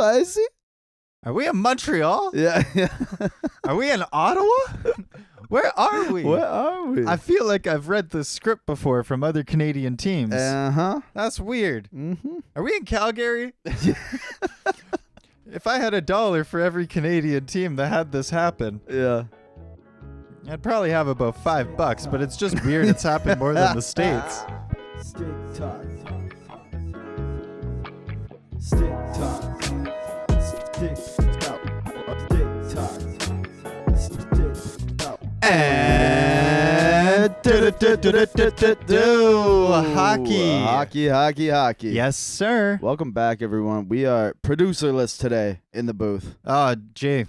spicy. Are we in Montreal? Yeah. Are we in Ottawa? Where are we? Where are we? I feel like I've read this script before from other Canadian teams. That's weird. Mm-hmm. Are we in Calgary? If I had $1 for every Canadian team that had this happen, Yeah. I'd probably have about $5, but it's just weird. It's happened more than the States. Stick talk. Stick talk. Stick talk. Stick talk. Stick talk. And Hockey. Yes, sir. Welcome back, everyone. We are producerless today in the booth. Jay,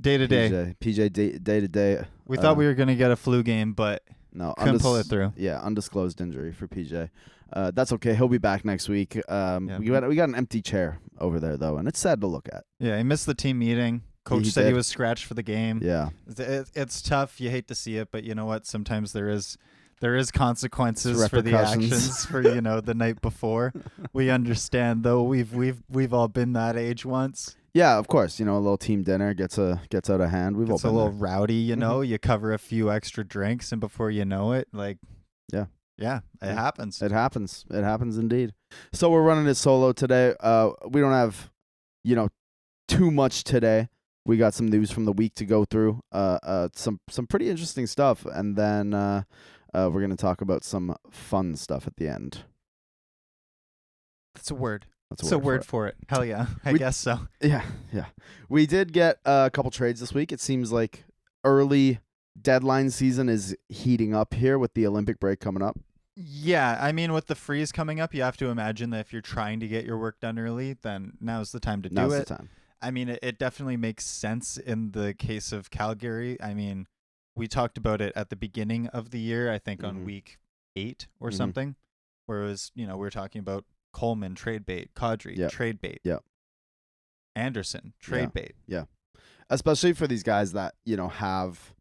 day to day. PJ day to day. We thought we were going to get a flu game, but no, couldn't pull it through. Yeah, undisclosed injury for PJ. That's okay. He'll be back next week. We got an empty chair over there, though, and it's sad to look at. Yeah, he missed the team meeting. Coach said he was scratched for the game. Yeah. It's tough. You hate to see it, but you know what? Sometimes there is consequences for the actions for the night before. We understand, though. We've all been that age once. Yeah, of course. A little team dinner gets out of hand. We've all been a little there. rowdy. Mm-hmm. You cover a few extra drinks, and before you know it, it happens. It happens. It happens indeed. So we're running it solo today. We don't have too much today. We got some news from the week to go through. Some pretty interesting stuff, and then we're gonna talk about some fun stuff at the end. That's a word. That's a word for it. Hell yeah, I guess so. Yeah. We did get a couple trades this week. It seems like early deadline season is heating up here with the Olympic break coming up. Yeah, I mean, with the freeze coming up, you have to imagine that if you're trying to get your work done early, then now's the time to do it. Now's the time. I mean, it definitely makes sense in the case of Calgary. I mean, we talked about it at the beginning of the year, I think on week 8 or something, where it was, we were talking about Coleman, trade bait, Kadri, trade bait, Andersson, trade bait. Yeah. Especially for these guys that, have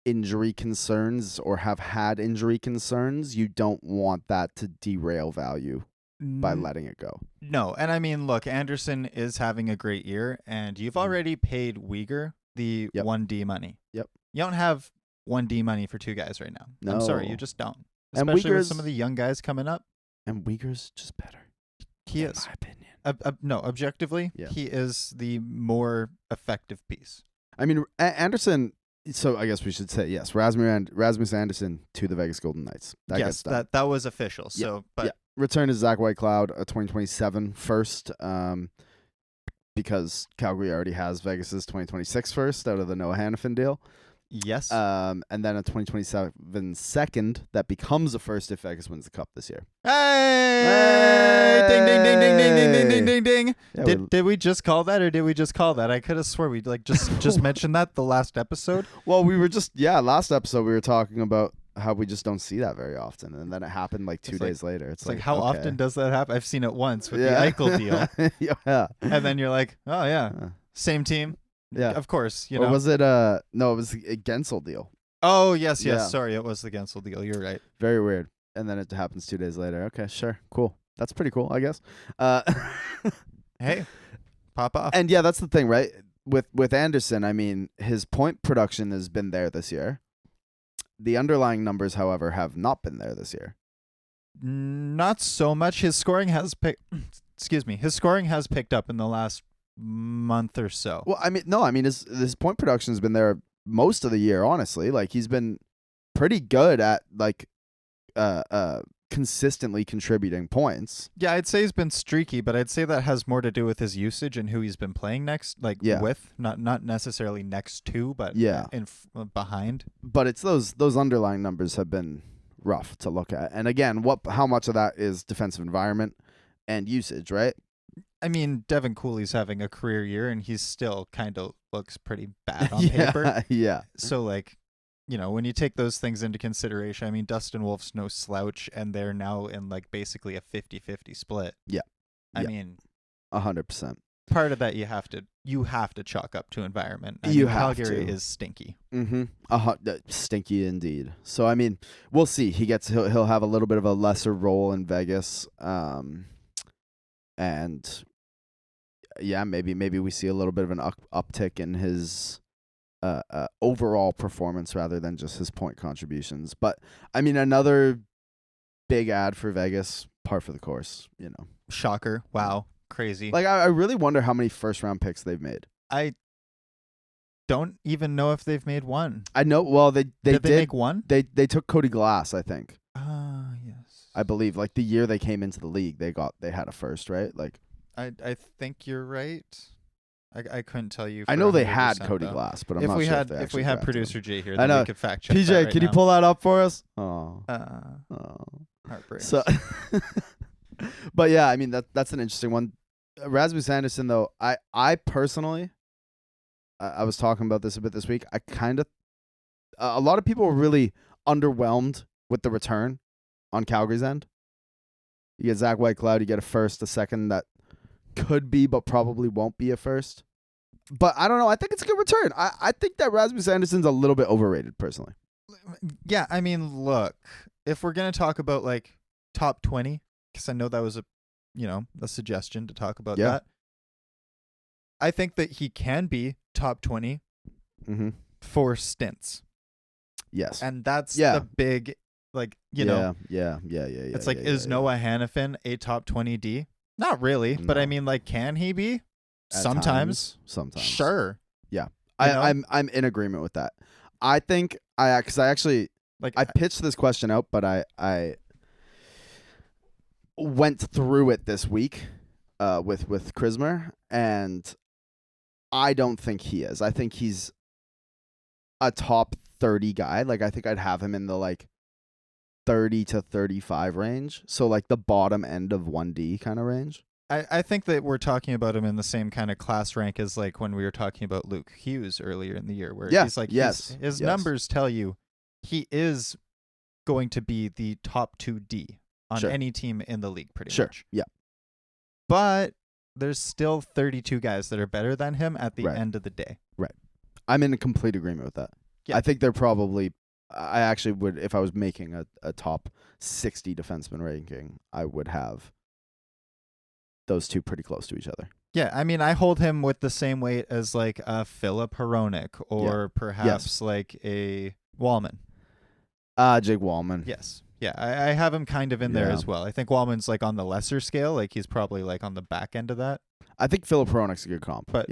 injury concerns or have had injury concerns, you don't want that to derail value by letting it go. No, and I mean, look, Andersson is having a great year, and you've already paid Uyghur the 1D money. Yep. You don't have 1D money for two guys right now. No. I'm sorry, you just don't. Especially with some of the young guys coming up. And Uyghur's just better. He is. In my opinion. No, objectively, he is the more effective piece. I mean, Andersson, so I guess we should say, yes, Rasmus Andersson to the Vegas Golden Knights. That was official. So, return to Zach Whitecloud, a 2027 first, because Calgary already has Vegas's 2026 first out of the Noah Hannafin deal. Yes. And then a 2027 second that becomes a first if Vegas wins the Cup this year. Hey! Ding, ding, ding, ding, ding, ding, ding, ding, ding, ding. Yeah, did we just call that, or did we just call that? I could have swore we just mentioned that the last episode. Well, we were last episode we were talking about how we just don't see that very often, and then it happened like 2 days later. It's like how often does that happen? I've seen it once with the Eichel deal. Yeah. And then you're like, oh yeah, same team. Yeah, of course. Or was it no, it was a Gensel deal. Oh yes. Sorry, it was the Gensel deal. You're right. Very weird. And then it happens 2 days later. Okay, sure, cool. That's pretty cool, I guess. Hey, pop off. And yeah, that's the thing, right? With Andersson, I mean, his point production has been there this year. The underlying numbers, however, have not been there this year. Not so much. His scoring has His scoring has picked up in the last month or so. Well, I mean, his point production has been there most of the year, honestly. Like, he's been pretty good at consistently contributing points. Yeah, I'd say he's been streaky, but I'd say that has more to do with his usage and who he's been playing next, with, not necessarily next to, but behind. But it's those underlying numbers have been rough to look at. And again, how much of that is defensive environment and usage, right? I mean, Devin Cooley's having a career year, and he's still kind of looks pretty bad on paper. Yeah. So, when you take those things into consideration, I mean, Dustin Wolf's no slouch, and they're now in basically a 50-50 split. Yeah. I mean, 100%. Part of that you have to chalk up to environment. Calgary is stinky. Mm-hmm. Stinky indeed. So I mean, we'll see. He'll have a little bit of a lesser role in Vegas. And yeah, maybe we see a little bit of an uptick in his overall performance rather than just his point contributions. But I mean, another big ad for Vegas, par for the course. Shocker! Wow, crazy. Like I really wonder how many first round picks they've made. I don't even know if they've made one. I know. Well, they did make one. They took Cody Glass, I think. Yes. I believe like the year they came into the league, they had a first, right? Like I think you're right. I couldn't tell you. For I know they had 100% Cody though. Glass, but I'm If not we sure had if we had producer Jay here, then I know. we could fact check. PJ, that right can you now. pull that up for us? Oh, Heartbreak. so. But yeah, I mean that's an interesting one. Rasmus Andersson, though, I personally, I was talking about this a bit this week. I kind of, a lot of people were really underwhelmed with the return on Calgary's end. You get Zach Whitecloud, you get a first, a second that could be, but probably won't be a first. But I don't know. I think it's a good return. I think that Rasmus Andersson's a little bit overrated, personally. Yeah, I mean, look, if we're gonna talk about like top 20, because I know that was a suggestion to talk about that. I think that he can be top 20 for stints. Yes, and that's the big, like, Yeah. It's like, is Noah Hannafin a top 20 D? Not really, but I mean, like, can he be? Sometimes. Sure. Yeah. I'm in agreement with that. I think because I actually I pitched this question out, but I went through it this week with Krismer, and I don't think he is. I think he's a top 30 guy. Like, I think I'd have him in the like 30 to 35 range. So like the bottom end of 1D kind of range. I think that we're talking about him in the same kind of class rank as like when we were talking about Luke Hughes earlier in the year, where he's like, his numbers tell you he is going to be the top 2D on any team in the league, pretty much. Yeah. But there's still 32 guys that are better than him at the end of the day. Right. I'm in complete agreement with that. Yeah. I think they're probably, I actually would, if I was making a top 60 defenseman ranking, I would have those two pretty close to each other. Yeah, I mean, I hold him with the same weight as like a Philip Hronek or perhaps like a Wallman. Jake Wallman. Yes. Yeah, I have him kind of in there as well. I think Wallman's like on the lesser scale. Like, he's probably like on the back end of that. I think Philip Hronek's a good comp. But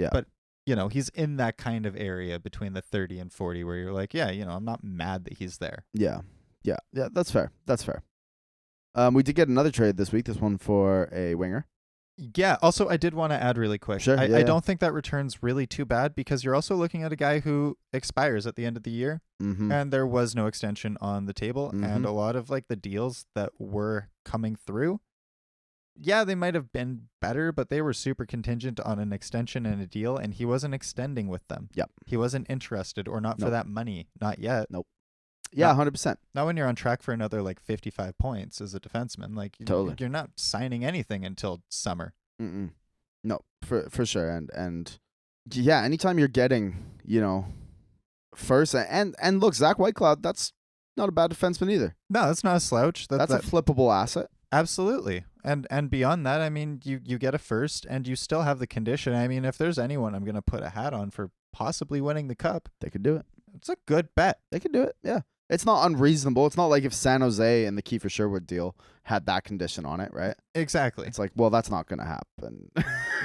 he's in that kind of area between the 30 and 40 where you're like, I'm not mad that he's there. Yeah, that's fair. We did get another trade this week, this one for a winger. Yeah, also, I did want to add really quick. Sure, I don't think that return's really too bad because you're also looking at a guy who expires at the end of the year, and there was no extension on the table, and a lot of like the deals that were coming through, they might have been better, but they were super contingent on an extension and a deal, and he wasn't extending with them. Yep. He wasn't interested or not for that money. Not yet. Nope. Yeah, 100%. Not when you're on track for another like 55 points as a defenseman. Like, totally. You're not signing anything until summer. No, for sure. And yeah, anytime you're getting, first and look, Zach Whitecloud, that's not a bad defenseman either. No, that's not a slouch. That's a flippable asset. Absolutely. And beyond that, I mean, you get a first and you still have the condition. I mean, if there's anyone I'm going to put a hat on for possibly winning the cup, they could do it. It's a good bet. They could do it. Yeah. It's not unreasonable. It's not like if San Jose and the Keifer Sherwood deal had that condition on it, right? Exactly. It's like, well, that's not going to happen.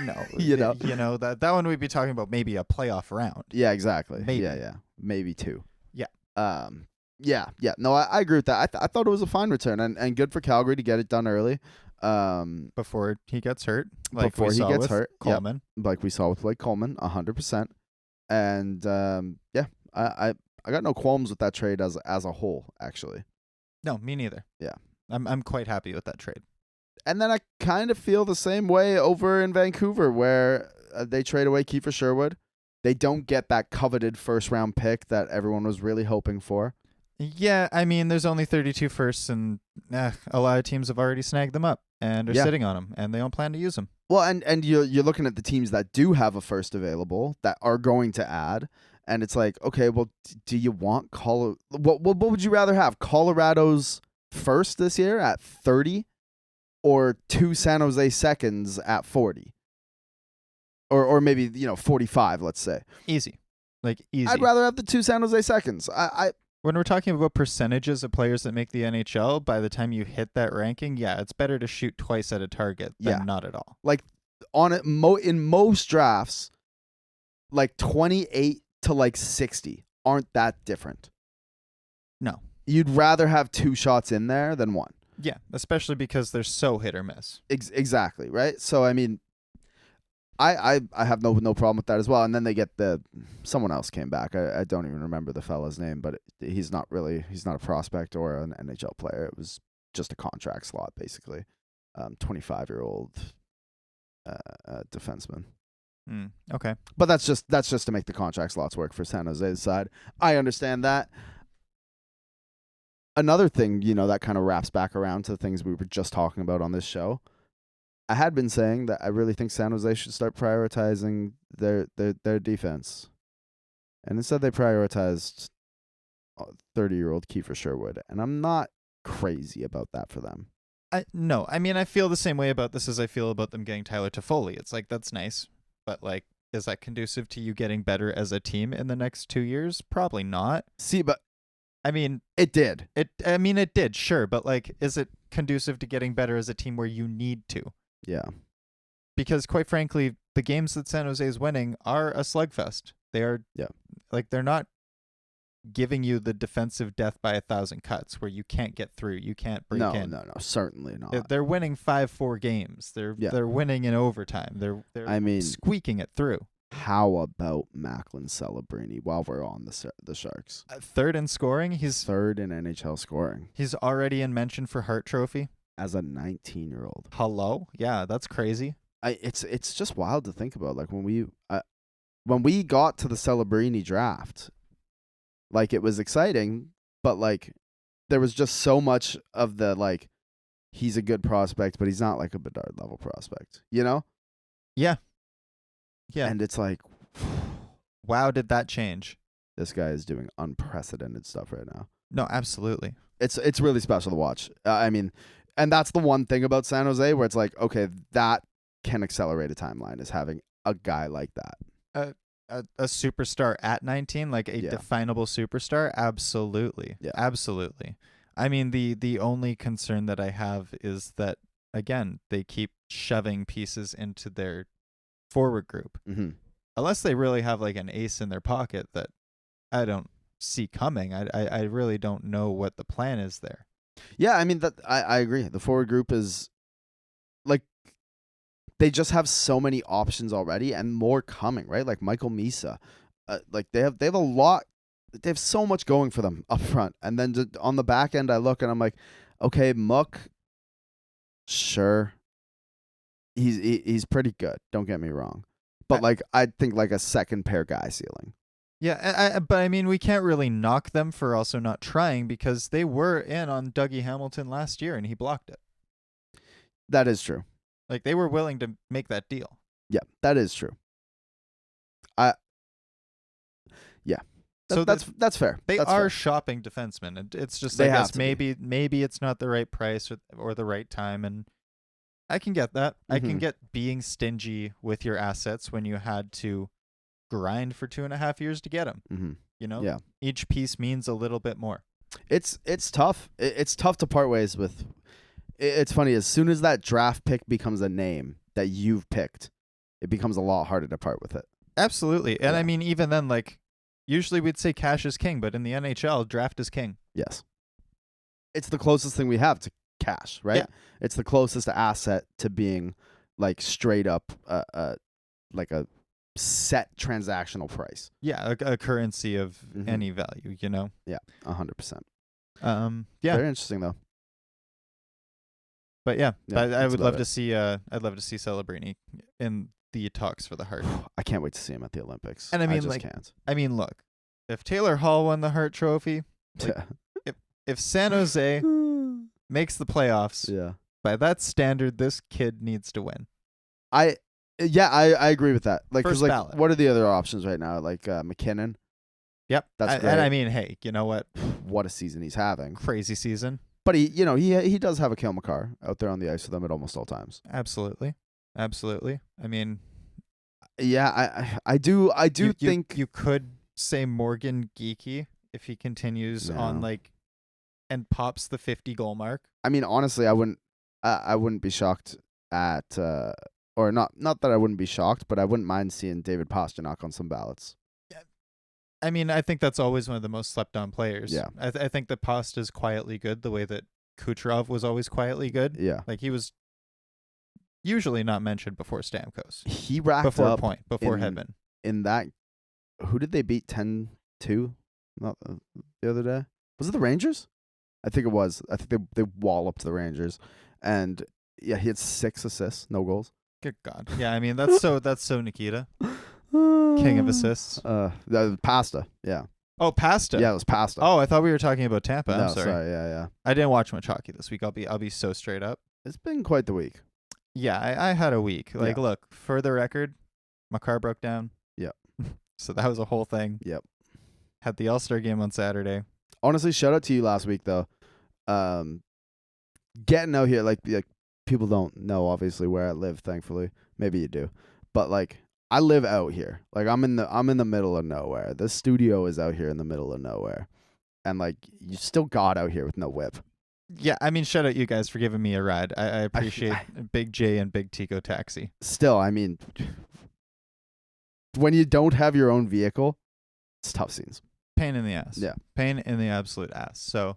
No. That one we'd be talking about maybe a playoff round. Yeah, exactly. Maybe. Yeah. Maybe two. Yeah. Yeah. No, I agree with that. I thought it was a fine return and good for Calgary to get it done early. Before he gets hurt. Before he gets hurt. Coleman. Yep. Like we saw with Blake Coleman, 100%. And I got no qualms with that trade as a whole, actually. No, me neither. Yeah. I'm quite happy with that trade. And then I kind of feel the same way over in Vancouver where they trade away Keifer Sherwood. They don't get that coveted first-round pick that everyone was really hoping for. Yeah, I mean, there's only 32 firsts, and a lot of teams have already snagged them up and are sitting on them, and they don't plan to use them. Well, and you're looking at the teams that do have a first available that are going to add. And it's like, okay, well, do you want what would you rather have? Colorado's first this year at 30 or two San Jose seconds at 40? or maybe 45. Let's say Easy. Easy. I'd rather have the 2 San Jose seconds. When we're talking about percentages of players that make the NHL, by the time you hit that ranking, it's better to shoot twice at a target than not at all. On it, in most drafts, 28 to 60 aren't that different. No. You'd rather have 2 shots in there than 1. Yeah, especially because they're so hit or miss. Exactly, right? So I mean, I have no problem with that as well. And then they get someone else came back. I don't even remember the fella's name, but he's not a prospect or an NHL player. It was just a contract slot, basically. 25-year-old defenseman. Okay. But that's just to make the contract slots work for San Jose's side. I understand that. Another thing, that kind of wraps back around to the things we were just talking about on this show. I had been saying that I really think San Jose should start prioritizing their defense. And instead they prioritized 30-year-old Keifer Sherwood. And I'm not crazy about that for them. No. I mean, I feel the same way about this as I feel about them getting Tyler Toffoli. It's that's nice. But, is that conducive to you getting better as a team in the next 2 years? Probably not. See, but I mean, it did. It did, sure. But, is it conducive to getting better as a team where you need to? Yeah. Because quite frankly, the games that San Jose is winning are a slugfest. They are they're not giving you the defensive death by 1,000 cuts where you can't get through, you can't break in. No, certainly not. They're winning 5-4 games. They're winning in overtime. They're squeaking it through. How about Macklin Celebrini while we're on the Sharks? Third in scoring. He's third in NHL scoring. He's already in mention for Hart Trophy. As a 19-year-old. Hello? Yeah, that's crazy. It's just wild to think about. When we got to the Celebrini draft, it was exciting, but there was just so much of the he's a good prospect, but he's not a Bedard level prospect, Yeah. Yeah. And it's wow, did that change? This guy is doing unprecedented stuff right now. No, absolutely. It's really special to watch. And that's the one thing about San Jose where it's okay, that can accelerate a timeline, is having a guy like that. A superstar at 19, a definable superstar? Absolutely. Yeah. Absolutely. I mean, the only concern that I have is that, again, they keep shoving pieces into their forward group. Mm-hmm. Unless they really have an ace in their pocket that I don't see coming. I really don't know what the plan is there. Yeah, I mean, I agree. The forward group is they just have so many options already and more coming, right? Michael Misa. They have a lot. They have so much going for them up front. And then on the back end, I look and I'm okay, Muck, sure. He's pretty good. Don't get me wrong. But I think a second pair guy ceiling. Yeah, but I mean, we can't really knock them for also not trying because they were in on Dougie Hamilton last year and he blocked it. That is true. They were willing to make that deal. Yeah, that is true. So that's fair. They are shopping defensemen. And it's just maybe it's not the right price or the right time, and I can get that. Mm-hmm. I can get being stingy with your assets when you had to grind for 2.5 years to get them. Mm-hmm. Each piece means a little bit more. It's tough. It's tough to part ways with. It's funny, as soon as that draft pick becomes a name that you've picked, it becomes a lot harder to part with it. Absolutely. And I mean, even then, usually we'd say cash is king, but in the NHL, draft is king. Yes. It's the closest thing we have to cash, right? Yeah. It's the closest asset to being straight up a set transactional price. Yeah, a currency of any value, Yeah, 100%. Very interesting though. But I would love to see I'd love to see Celebrini in the talks for the Hart. I can't wait to see him at the Olympics. And I mean, can't. I mean, look, if Taylor Hall won the Hart Trophy, if San Jose makes the playoffs, by that standard, this kid needs to win. I agree with that. First ballot. What are the other options right now? McKinnon. Yep, that's great. And I mean, hey, you know what? What a season he's having! Crazy season. But he does have a Cale Makar out there on the ice with them at almost all times. Absolutely. I mean, Yeah, I do think you could say Morgan Geeky if he continues on No. and pops the 50 goal mark. I mean, honestly, I wouldn't be shocked at or not that I wouldn't be shocked, but I wouldn't mind seeing David Pastrnak on some ballots. I mean, I think that's always one of the most slept on players. Yeah. I think that Past is quietly good the way that Kucherov was always quietly good. Yeah. Like, he was usually not mentioned before Stamkos. He racked before up Point, before in, Heaven. In that, who did they beat 10-2 not the other day? Was it the Rangers? I think it was. I think they walloped the Rangers. And yeah, he had 6 assists, no goals. Good God. Yeah, I mean, that's so Nikita. King of assists. Pasta. Yeah. Oh, Pasta. Yeah, it was Pasta. Oh, I thought we were talking about Tampa. No, I'm sorry. Yeah. I didn't watch much hockey this week. I'll be so straight up. It's been quite the week. Yeah, I had a week. Like, Yeah. look, for the record, my car broke down. Yep. So that was a whole thing. Yep. Had the All-Star game on Saturday. Honestly, shout out to you last week though. Getting out here, like people don't know obviously where I live, thankfully. Maybe you do. But like I live out here. Like I'm in the middle of nowhere. The studio is out here in the middle of nowhere. And like you still got out here with no whip. Yeah, I mean, shout out you guys for giving me a ride. I appreciate Big J and Big Tico Taxi. Still, I mean, when you don't have your own vehicle, it's tough scenes. Pain in the ass. Yeah. Pain in the absolute ass. So,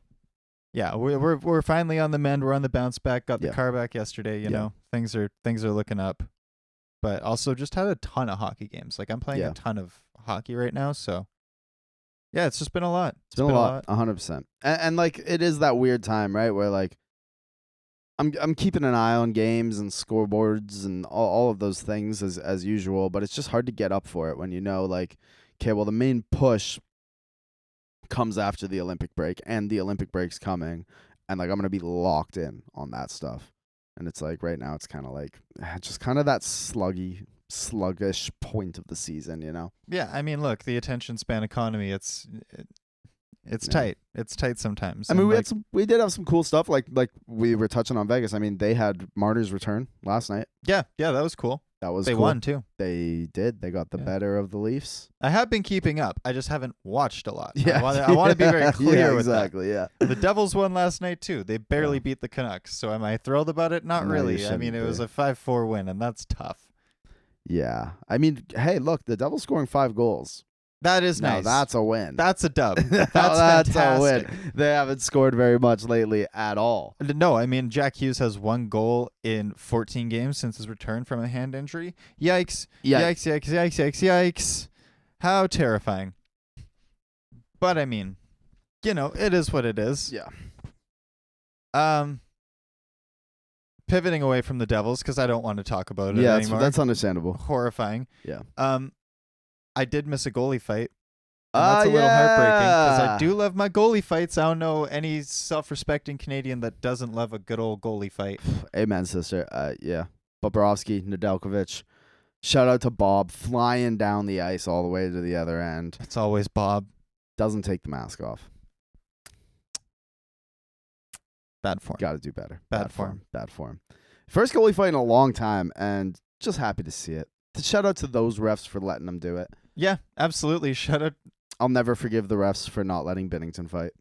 yeah, we're finally on the mend. We're on the bounce back. Got the car back yesterday. You know, things are looking up. But also just had a ton of hockey games. Like I'm playing a ton of hockey right now. So, yeah, it's just been a lot. It's been a lot, 100%. And like it is that weird time, right, where like I'm keeping an eye on games and scoreboards and all of those things as usual, but it's just hard to get up for it when you know like, okay, well the main push comes after the Olympic break and the Olympic break's coming and like I'm going to be locked in on that stuff. And it's like right now it's kind of like just kind of that sluggish point of the season, you know? Yeah, I mean, look, the attention span economy, it's tight. It's tight sometimes. I mean, we did have some cool stuff like we were touching on Vegas. I mean, they had Marner's return last night. Yeah, that was cool. That was They cool. won too. They did. They got the better of the Leafs. I have been keeping up. I just haven't watched a lot. Yeah. I want to be very clear with that. Exactly, yeah. The Devils won last night too. They barely beat the Canucks. So am I thrilled about it? Not No, really. you I mean, it shouldn't was be. a 5-4 win, and that's tough. Yeah. I mean, hey, look, the Devils scoring 5 goals. That is Now nice. That's a win. That's a dub. That's fantastic. a win. They haven't scored very much lately at all. No, I mean, Jack Hughes has 1 goal in 14 games since his return from a hand injury. Yikes. Yikes. How terrifying. But I mean, you know, it is what it is. Yeah. Pivoting away from the Devils because I don't want to talk about it anymore. That's understandable. Horrifying. Yeah. I did miss a goalie fight. And that's a little heartbreaking because I do love my goalie fights. I don't know any self-respecting Canadian that doesn't love a good old goalie fight. Amen, sister. Yeah. Bobrovsky, Nedeljkovic. Shout out to Bob flying down the ice all the way to the other end. It's always Bob. Doesn't take the mask off. Bad form. Got to do better. Bad form. Bad form. First goalie fight in a long time, and just happy to see it. Shout out to those refs for letting them do it. Yeah, absolutely. Shout out. I'll never forgive the refs for not letting Binnington fight.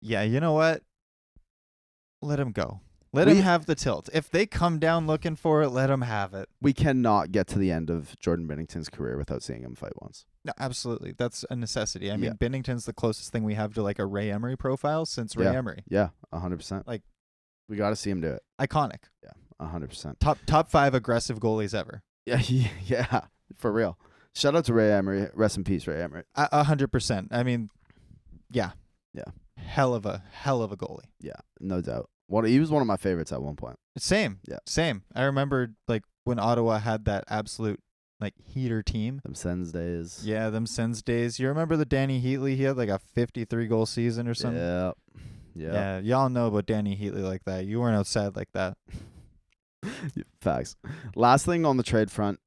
Yeah, you know what? Let him go. Let him have the tilt. If they come down looking for it, let him have it. We cannot get to the end of Jordan Binnington's career without seeing him fight once. No, absolutely. That's a necessity. I mean, Binnington's the closest thing we have to like a Ray Emery profile since Ray Emery. Yeah, 100%. Like, we got to see him do it. Iconic. Yeah, 100%. Top 5 aggressive goalies ever. Yeah, for real. Shout out to Ray Emery. Rest in peace, Ray Emery. 100%. I mean, yeah. Hell of a goalie. Yeah, no doubt. He was one of my favorites at one point. Same. Yeah. Same. I remember like when Ottawa had that absolute like heater team. Them Sens days. Yeah, them Sens days. You remember the Danny Heatley? He had like a 53 goal season or something. Yeah. Yeah, y'all know about Danny Heatley like that. You weren't outside like that. Facts. Last thing on the trade front,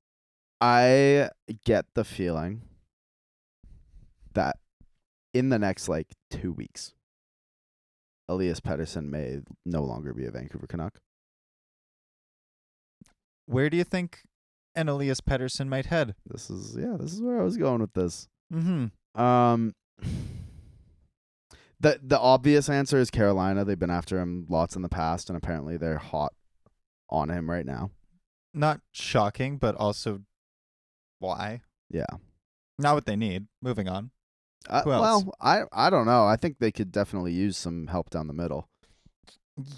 I get the feeling that in the next like 2 weeks, Elias Pettersson may no longer be a Vancouver Canuck. Where do you think and Elias Pettersson might head. This is where I was going with this. Mm-hmm. The obvious answer is Carolina. They've been after him lots in the past, and apparently they're hot on him right now. Not shocking, but also why? Yeah. Not what they need. Moving on. Who else? Well, I don't know. I think they could definitely use some help down the middle.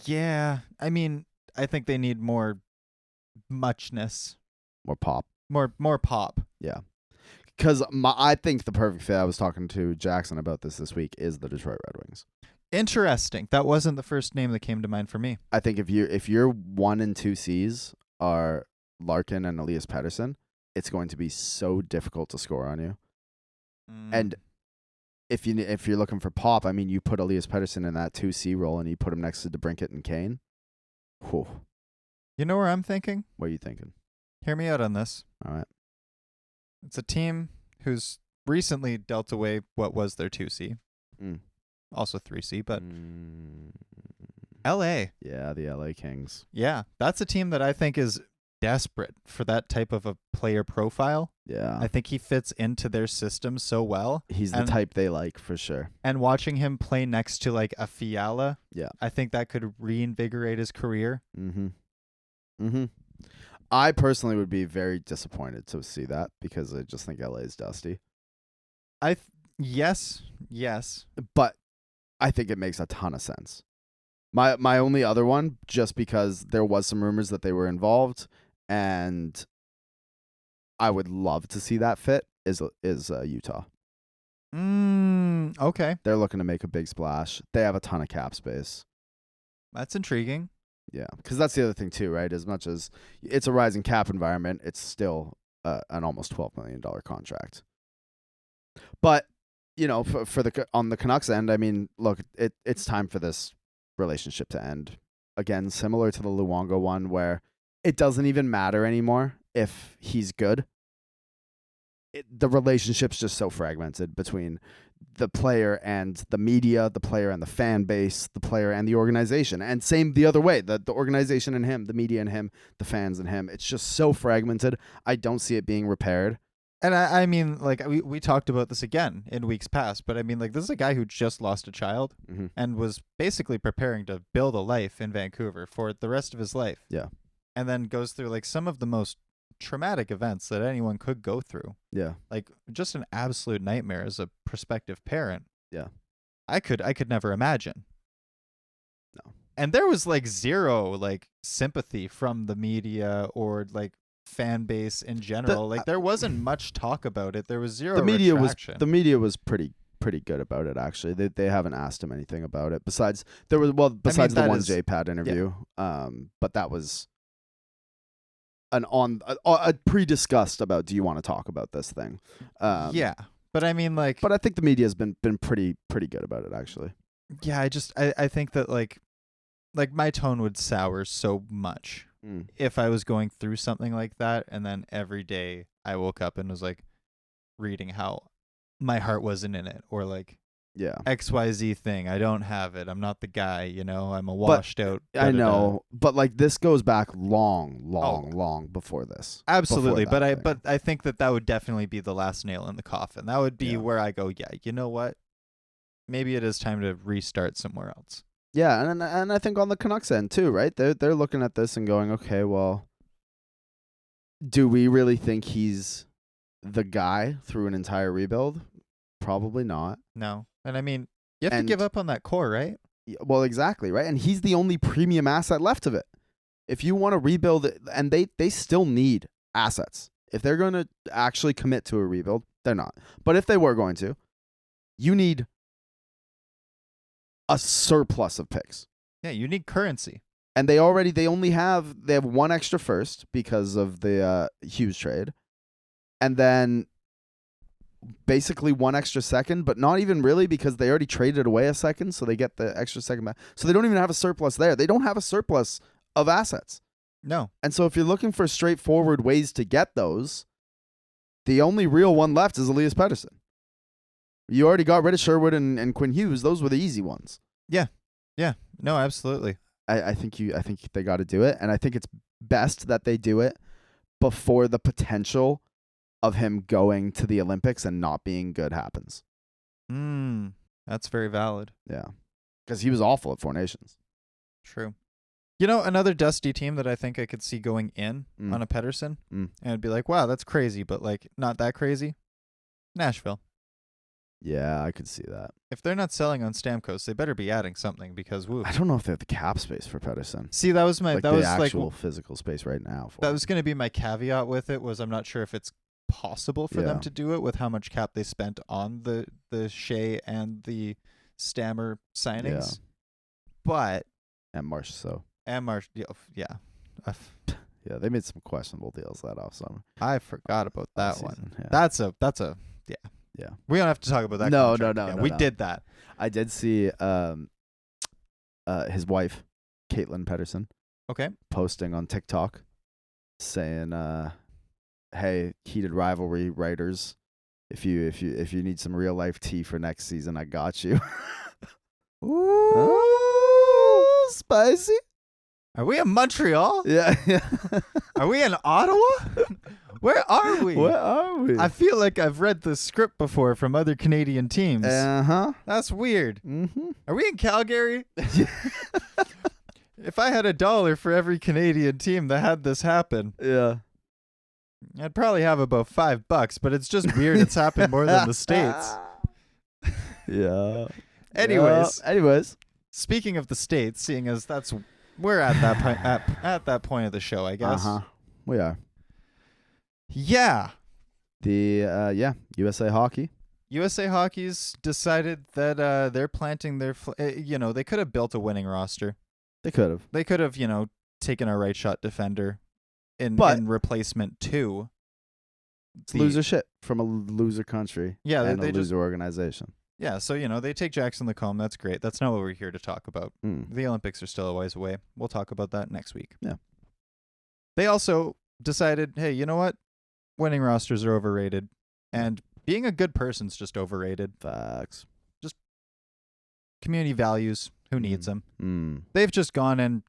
Yeah. I mean, I think they need more muchness. More pop. More pop. Yeah. Because I think the perfect fit, I was talking to Jackson about this week, is the Detroit Red Wings. Interesting. That wasn't the first name that came to mind for me. I think if your 1 and 2 Cs are Larkin and Elias Pettersson, it's going to be so difficult to score on you. And if you're looking for pop, I mean, you put Elias Pettersson in that 2C role and you put him next to DeBrincat and Kane. Whew. You know where I'm thinking? What are you thinking? Hear me out on this. All right. It's a team who's recently dealt away what was their 2C. Also 3C, but LA. Yeah, the LA Kings. Yeah, that's a team that I think is desperate for that type of a player profile. Yeah. I think he fits into their system so well. He's the type they like for sure. And watching him play next to like a Fiala, yeah, I think that could reinvigorate his career. I personally would be very disappointed to see that because I just think LA is dusty. Yes. But I think it makes a ton of sense. My only other one, just because there was some rumors that they were involved, and I would love to see that fit, is Utah. Okay. They're looking to make a big splash. They have a ton of cap space. That's intriguing. Yeah, because that's the other thing too, right? As much as it's a rising cap environment, it's still an almost $12 million contract. But for on the Canucks end, I mean, look, it's time for this relationship to end. Again, similar to the Luongo one, where it doesn't even matter anymore if he's good. The relationship's just so fragmented between the player and the media, the player and the fan base, the player and the organization. And same the other way, the organization and him, the media and him, the fans and him. It's just so fragmented. I don't see it being repaired. And I mean, like, we talked about this again in weeks past, but I mean, like, this is a guy who just lost a child and was basically preparing to build a life in Vancouver for the rest of his life. Yeah. And then goes through, like, some of the most traumatic events that anyone could go through. Yeah. Like, just an absolute nightmare as a prospective parent. Yeah. I could never imagine. No. And there was, like, zero, like, sympathy from the media or, like, fan base in general. Like, there wasn't much talk about it. There was zero retraction. The media was pretty good about it, actually. They haven't asked him anything about it besides the one J-Pad interview. Yeah. But that was a pre-discussed about, do you want to talk about this thing? Yeah. But I mean, like, but I think the media has been pretty good about it, actually. Yeah, I think that like my tone would sour so much if I was going through something like that, and then every day I woke up and was like reading how my heart wasn't in it, or like XYZ thing, I don't have it, I'm not the guy, I'm a washed out. I know, but like this goes back long before this. Absolutely, but I think that would definitely be the last nail in the coffin. That would be where I go, yeah, you know what? Maybe it is time to restart somewhere else. Yeah, and I think on the Canucks end too, right? They're looking at this and going, okay, well, do we really think he's the guy through an entire rebuild? Probably not. No. And I mean, you have to give up on that core, right? Well, exactly, right? And he's the only premium asset left of it. If you want to rebuild it, and they still need assets. If they're going to actually commit to a rebuild, they're not. But if they were going to, you need a surplus of picks. Yeah, you need currency. And they have one extra first because of the Hughes trade. And then basically one extra second, but not even really, because they already traded away a second, so they get the extra second back. So they don't even have a surplus there. They don't have a surplus of assets. No. And so if you're looking for straightforward ways to get those, the only real one left is Elias Pettersson. You already got rid of Sherwood and Quinn Hughes. Those were the easy ones. Yeah. Yeah. No, absolutely. I think they got to do it, and I think it's best that they do it before the potential of him going to the Olympics and not being good happens. That's very valid. Yeah. Because he was awful at Four Nations. True. You know, another dusty team that I think I could see going in on a Pettersson, and it'd be like, wow, that's crazy, but like not that crazy. Nashville. Yeah, I could see that. If they're not selling on Stamkos, they better be adding something because woo. I don't know if they have the cap space for Pettersson. See, that was my Like that the was actual like physical space right now. For that him. was going to be my caveat with it was I'm not sure if it's possible for them to do it with how much cap they spent on the Shea and the Stammer signings. But and Marchessault. Yeah. Yeah, they made some questionable deals that off summer. I forgot about that one. Yeah. That's a Yeah. We don't have to talk about that. No, contract. no, Yeah, no, we no. did that. I did see his wife, Caitlin Pettersson, Okay. posting on TikTok saying, "Hey, Heated Rivalry writers, if you need some real life tea for next season, I got you." Ooh, spicy. Are we in Montreal? Yeah. Are we in Ottawa? Where are we? Where are we? I feel like I've read the script before from other Canadian teams. That's weird. Mm-hmm. Are we in Calgary? If I had $1 for every Canadian team that had this happen, Yeah. I'd probably have about $5, but it's just weird it's happened more than the States. Yeah. Anyways, speaking of the States, seeing as we're at that at that point of the show, I guess. We are. Yeah. The USA Hockey. USA Hockey's decided that they're planting their they could have built a winning roster. They could have. They could have, taken a right shot defender in replacement to loser shit from a loser country. Yeah, and they a just loser organization. Yeah, so they take Jackson Lacombe. That's great. That's not what we're here to talk about. The Olympics are still a ways away. We'll talk about that next week. Yeah. They also decided, hey, you know what? Winning rosters are overrated, and being a good person's just overrated. Facts. Just community values. Who needs them? They've just gone and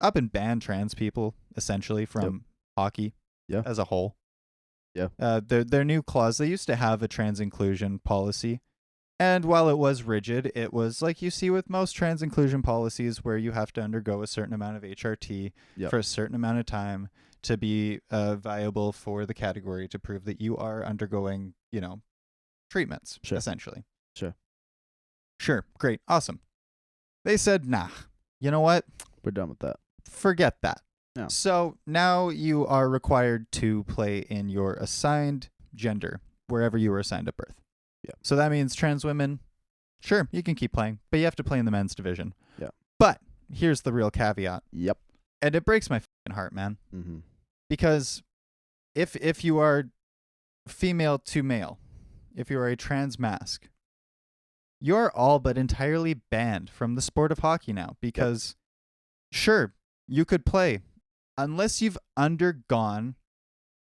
up and banned trans people essentially from hockey as a whole. Yeah. Their new clause. They used to have a trans inclusion policy. And while it was rigid, it was like you see with most trans inclusion policies where you have to undergo a certain amount of HRT for a certain amount of time to be viable for the category to prove that you are undergoing, treatments, essentially. Sure. Great. Awesome. They said, nah, you know what? We're done with that. Forget that. Yeah. So now you are required to play in your assigned gender wherever you were assigned at birth. Yeah. So that means trans women, sure, you can keep playing, but you have to play in the men's division. Yeah. But here's the real caveat. Yep. And it breaks my fucking heart, man. Mm-hmm. Because if you are female to male, if you are a trans mask, you're all but entirely banned from the sport of hockey now. Because, sure, you could play unless you've undergone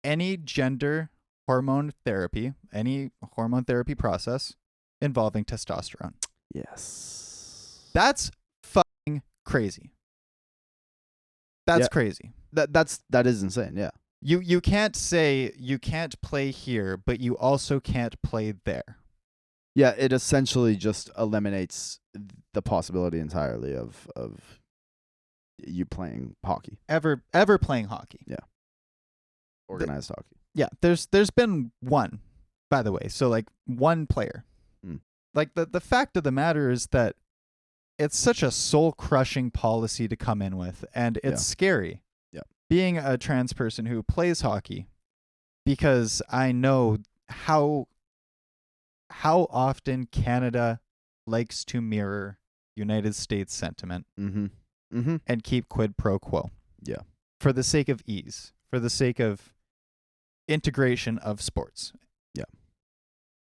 any gender hormone therapy, any hormone therapy process involving testosterone. Yes. That's fucking crazy. That's crazy. That is insane, yeah. You can't say you can't play here, but you also can't play there. Yeah, it essentially just eliminates the possibility entirely of you playing hockey. Ever playing hockey. Yeah. Organized hockey. Yeah, there's been one, by the way. So like one player. Like the fact of the matter is that it's such a soul-crushing policy to come in with, and it's scary. Yeah. Being a trans person who plays hockey, because I know how often Canada likes to mirror United States sentiment and keep quid pro quo. Yeah. For the sake of ease, for the sake of integration of sports. Yeah.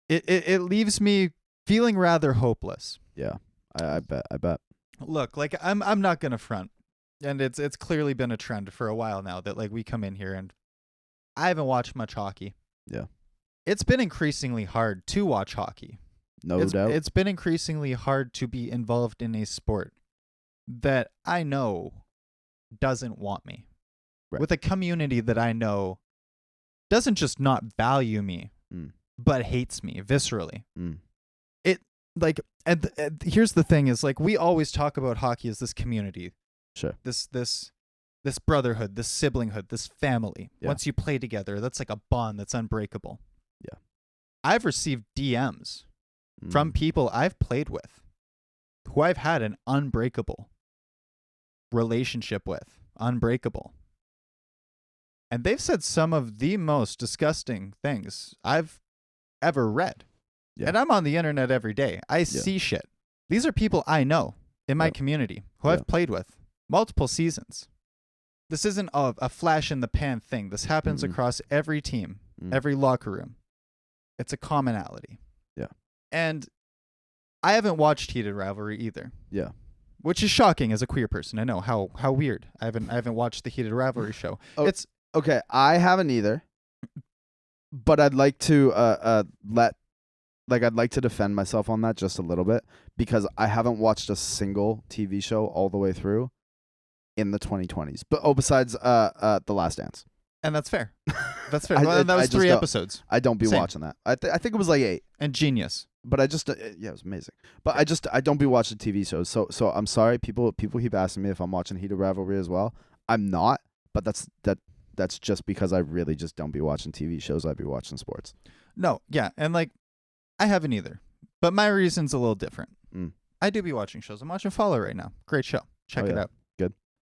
It leaves me feeling rather hopeless. Yeah. I bet. Look, like I'm not gonna front. And it's clearly been a trend for a while now that like we come in here and I haven't watched much hockey. Yeah. It's been increasingly hard to watch hockey. No doubt. It's been increasingly hard to be involved in a sport that I know doesn't want me. Right. With a community that I know doesn't just not value me, but hates me viscerally. It like, and here's the thing is like, we always talk about hockey as this community. Sure. This brotherhood, this siblinghood, this family. Yeah. Once you play together, that's like a bond that's unbreakable. Yeah. I've received DMs from people I've played with who I've had an unbreakable relationship with. Unbreakable. And they've said some of the most disgusting things I've ever read. Yeah. And I'm on the internet every day. I see shit. These are people I know in my community who I've played with multiple seasons. This isn't a flash in the pan thing. This happens across every team, every locker room. It's a commonality. Yeah. And I haven't watched Heated Rivalry either. Yeah. Which is shocking as a queer person. I know how weird. I haven't watched the Heated Rivalry show. Oh, it's okay. I haven't either. But I'd like to I'd like to defend myself on that just a little bit because I haven't watched a single TV show all the way through in the 2020s. But besides The Last Dance. And that's fair. That's fair. Well, that was 3 episodes. I don't be watching that. I think it was like 8. And Genius. But I just it was amazing. But I don't be watching TV shows. So I'm sorry people keep asking me if I'm watching Heated Rivalry as well. I'm not, but that's just because I really just don't be watching TV shows. I be watching sports. No, yeah, and like I haven't either. But my reason's a little different. I do be watching shows. I'm watching Follow right now. Great show. Check it out. Good.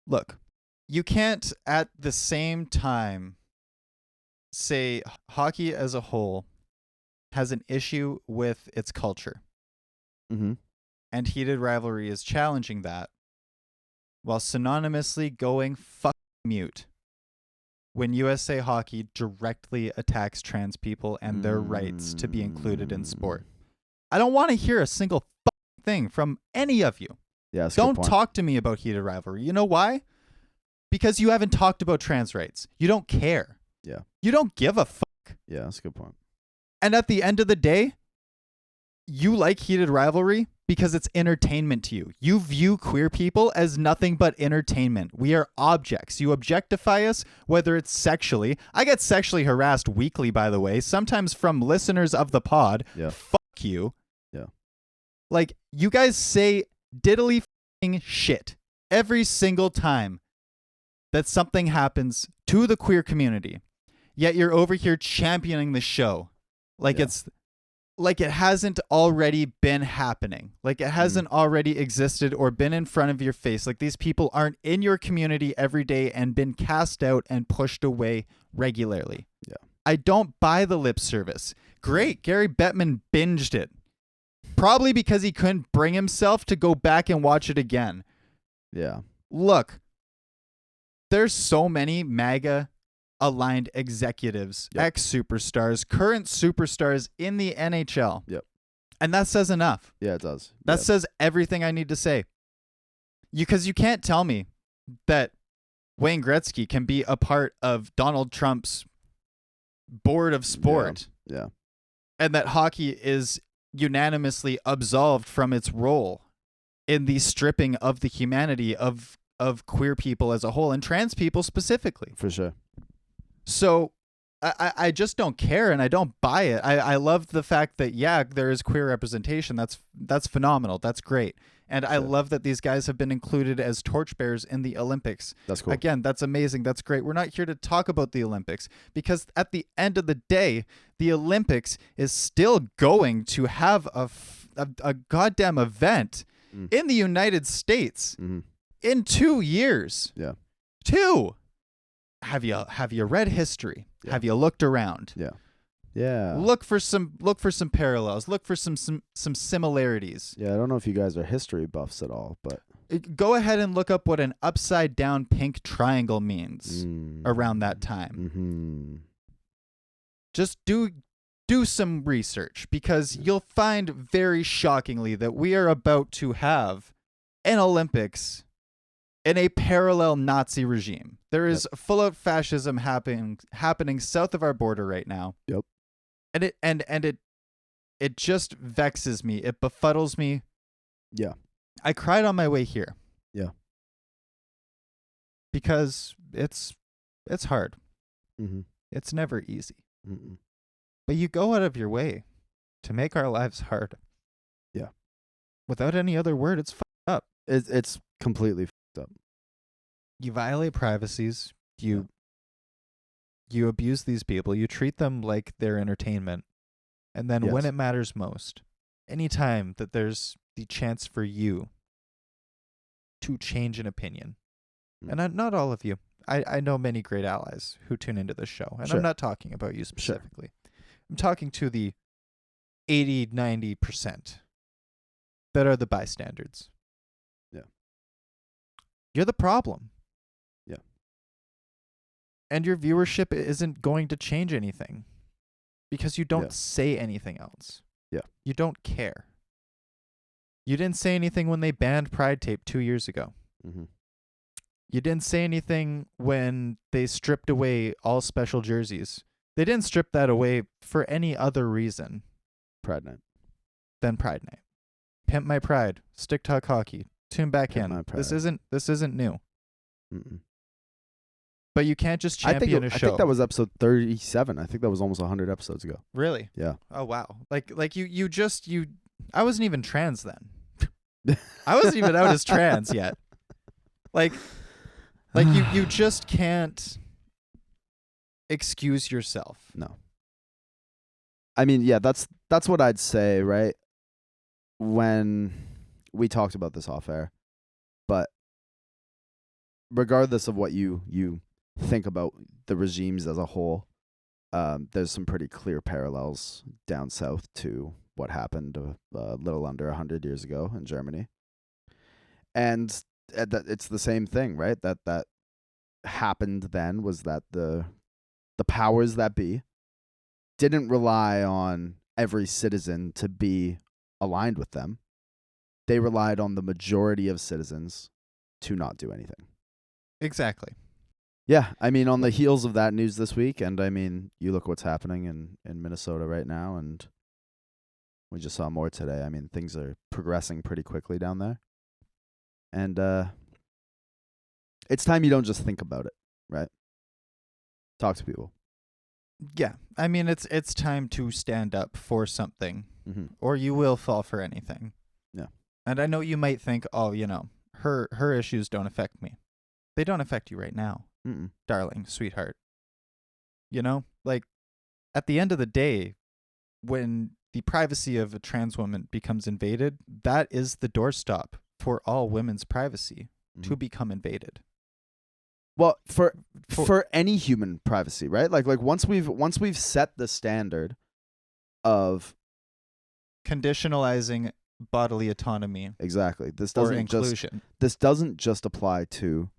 Look, you can't at the same time say hockey as a whole has an issue with its culture. And Heated Rivalry is challenging that while synonymously going fuck mute when USA Hockey directly attacks trans people and their rights to be included in sport. I don't want to hear a single thing from any of you. Yeah, don't talk to me about Heated Rivalry. You know why? Because you haven't talked about trans rights. You don't care. Yeah. You don't give a fuck. Yeah, that's a good point. And at the end of the day, you like Heated Rivalry because it's entertainment to you. You view queer people as nothing but entertainment. We are objects. You objectify us, whether it's sexually. I get sexually harassed weekly, by the way, sometimes from listeners of the pod. Yeah. Fuck you. Yeah. Like, you guys say diddly f***ing shit every single time that something happens to the queer community. Yet you're over here championing the show. Like it's like it hasn't already been happening. Like it hasn't already existed or been in front of your face. Like these people aren't in your community every day and been cast out and pushed away regularly. Yeah. I don't buy the lip service. Great. Gary Bettman binged it. Probably because he couldn't bring himself to go back and watch it again. Yeah. Look, there's so many MAGA aligned executives, ex-superstars, current superstars in the NHL. Yep. And that says enough. Yeah, it does. That says everything I need to say. Because you can't tell me that Wayne Gretzky can be a part of Donald Trump's board of sport. Yeah. And that hockey is unanimously absolved from its role in the stripping of the humanity of queer people as a whole and trans people specifically. For sure. So I just don't care and I don't buy it. I love the fact that, there is queer representation. That's phenomenal. That's great. And I love that these guys have been included as torchbearers in the Olympics. That's cool. Again, that's amazing. That's great. We're not here to talk about the Olympics because at the end of the day, the Olympics is still going to have a goddamn event in the United States in 2 years. Yeah. 2. Have you read history? Yeah. Have you looked around? Yeah. Yeah. Look for some parallels. Look for some similarities. Yeah, I don't know if you guys are history buffs at all, but Go ahead and look up what an upside down pink triangle means around that time. Just do some research because you'll find very shockingly that we are about to have an Olympics in a parallel Nazi regime. There is full-out fascism happening south of our border right now. Yep. And it just vexes me. It befuddles me. Yeah. I cried on my way here. Yeah. Because it's hard. It's never easy. Mm-mm. But you go out of your way to make our lives hard. Yeah. Without any other word, it's fucked up. It's completely fucked up. You violate privacies. You abuse these people. You treat them like they're entertainment. And then when Yes. it matters most, anytime that there's the chance for you to change an opinion, and not all of you. I know many great allies who tune into this show, and Sure. I'm not talking about you specifically. I'm talking to the 80, 90% that are the bystanders. Yeah. You're the problem. Yeah. And your viewership isn't going to change anything because you don't Yeah. say anything else. Yeah. You don't care. You didn't say anything when they banned Pride Tape 2 years ago. Mm-hmm. You didn't say anything when they stripped away all special jerseys. They didn't strip that away for any other reason Pride Night. than Pride Night. Pimp My Pride, Stick Talk Hockey, tune back Pimp My in. Pride. This isn't new. Mm-mm. But you can't just champion a show. I think that was episode 37. I think that was almost 100 episodes ago. Really? Yeah. Oh wow. Like you I wasn't even trans then. I wasn't even out as trans yet. Like you just can't excuse yourself. No. I mean, yeah, that's what I'd say, right? When we talked about this off air. But regardless of what you think about the regimes as a whole, there's some pretty clear parallels down south to what happened a little under 100 years ago in Germany. And it's the same thing, right? That happened then was that the powers that be didn't rely on every citizen to be aligned with them. They relied on the majority of citizens to not do anything. Exactly. Yeah, I mean, on the heels of that news this week, and I mean, you look what's happening in Minnesota right now, and we just saw more today. I mean, things are progressing pretty quickly down there. And it's time you don't just think about it, right? Talk to people. Yeah. I mean, it's time to stand up for something, Mm-hmm. or you will fall for anything. Yeah. And I know you might think, oh, her issues don't affect me. They don't affect you right now, Mm-mm. darling, sweetheart. Like at the end of the day, when the privacy of a trans woman becomes invaded, that is the doorstop for all women's privacy to become invaded. Well, for any human privacy, right? Like once we've set the standard of conditionalizing bodily autonomy, exactly. This or doesn't inclusion. This doesn't just apply to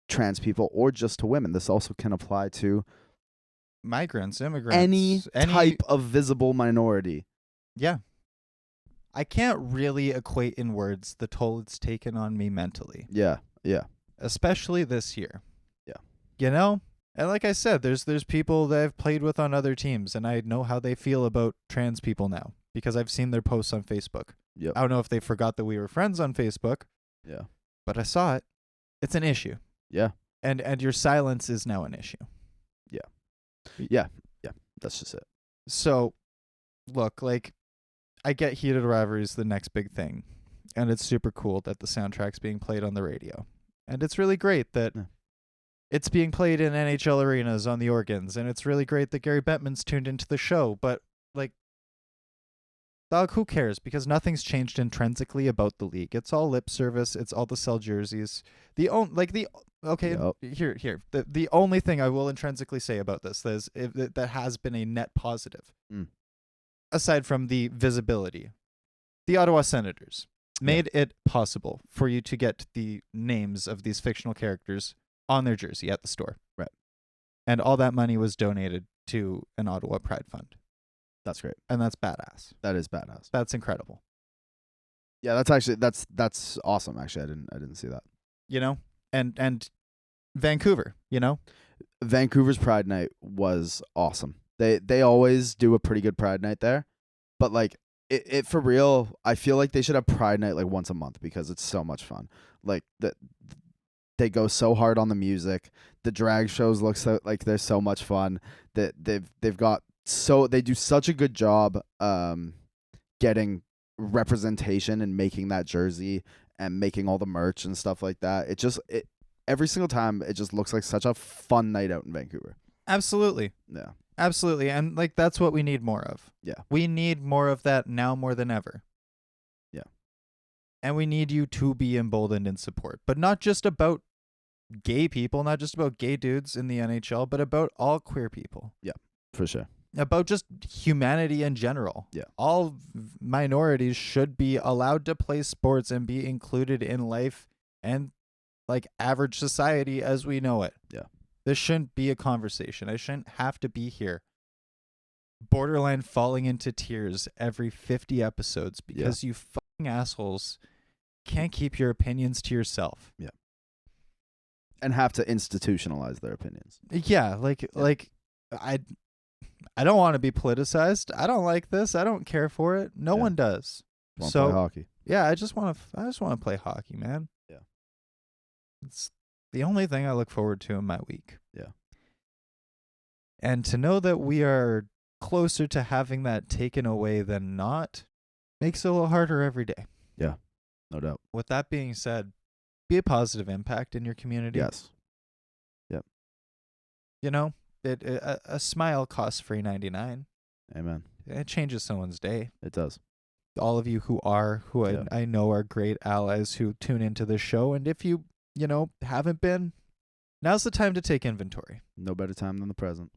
trans people or just to women. This also can apply to migrants, immigrants, any type of visible minority. Yeah. I can't really equate in words the toll it's taken on me mentally. Yeah. Yeah. Especially this year. Yeah. And like I said, there's people that I've played with on other teams, and I know how they feel about trans people now because I've seen their posts on Facebook. Yep. I don't know if they forgot that we were friends on Facebook. Yeah. But I saw it. It's an issue. Yeah. And your silence is now an issue. Yeah. Yeah. That's just it. So, look, like, I get Heated Rivalry is the next big thing, and it's super cool that the soundtrack's being played on the radio. And it's really great that it's being played in NHL arenas on the organs, and it's really great that Gary Bettman's tuned into the show, but, like, dog, who cares? Because nothing's changed intrinsically about the league. It's all lip service. It's all to sell jerseys. The only thing I will intrinsically say about this is that has been a net positive, aside from the visibility. The Ottawa Senators made it possible for you to get the names of these fictional characters on their jersey at the store. Right. And all that money was donated to an Ottawa Pride Fund. That's great. And that's badass. That is badass. That's incredible. Yeah, that's awesome. Actually, I didn't see that. And Vancouver, Vancouver's Pride Night was awesome. They always do a pretty good Pride Night there, but like it for real, I feel like they should have Pride Night like once a month because it's so much fun. Like They go so hard on the music. The drag shows look so like they're so much fun. That they've got they do such a good job getting representation and making that jersey and making all the merch and stuff like that. It every single time it just looks like such a fun night out in Vancouver. Absolutely. Yeah. Absolutely. And like that's what we need more of. Yeah. We need more of that now more than ever. Yeah. And we need you to be emboldened in support, but not just about gay people, not just about gay dudes in the NHL, but about all queer people. Yeah, for sure. About just humanity in general. Yeah. All minorities should be allowed to play sports and be included in life and like average society as we know it. Yeah. This shouldn't be a conversation. I shouldn't have to be here borderline falling into tears every 50 episodes because you fucking assholes can't keep your opinions to yourself. Yeah. And have to institutionalize their opinions. Yeah, like I don't want to be politicized. I don't like this. I don't care for it. No one does. Want to play hockey. Yeah, I just want to play hockey, man. Yeah. It's the only thing I look forward to in my week. Yeah. And to know that we are closer to having that taken away than not makes it a little harder every day. Yeah. No doubt. With that being said, be a positive impact in your community. Yes. Yep. You know, a smile costs $3.99. Amen. It changes someone's day. It does. All of you who I know are great allies who tune into this show, and if you haven't been, now's the time to take inventory. No better time than the present.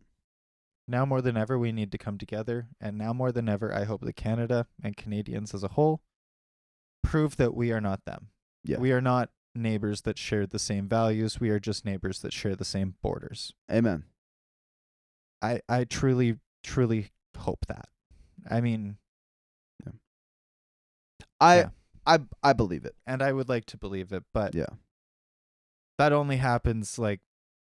Now more than ever, we need to come together, and now more than ever, I hope that Canada and Canadians as a whole prove that we are not them. Yeah. We are not neighbors that share the same values. We are just neighbors that share the same borders. Amen. I truly, truly hope that. I mean, I believe it. And I would like to believe it, but yeah, that only happens like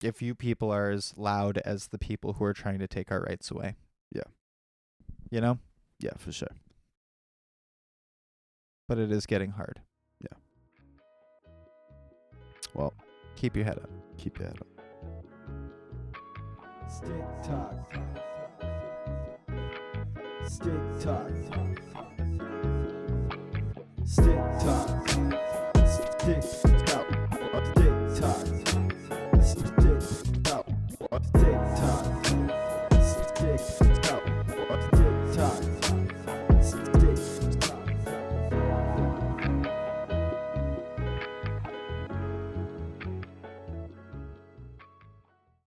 if you people are as loud as the people who are trying to take our rights away. Yeah. You know? Yeah, for sure. But it is getting hard. Yeah. Well, keep your head up. Keep your head up. Stick talk. Stick talk. Stick talk. Stick talk. Stick talk. Stick talk. Stick talk.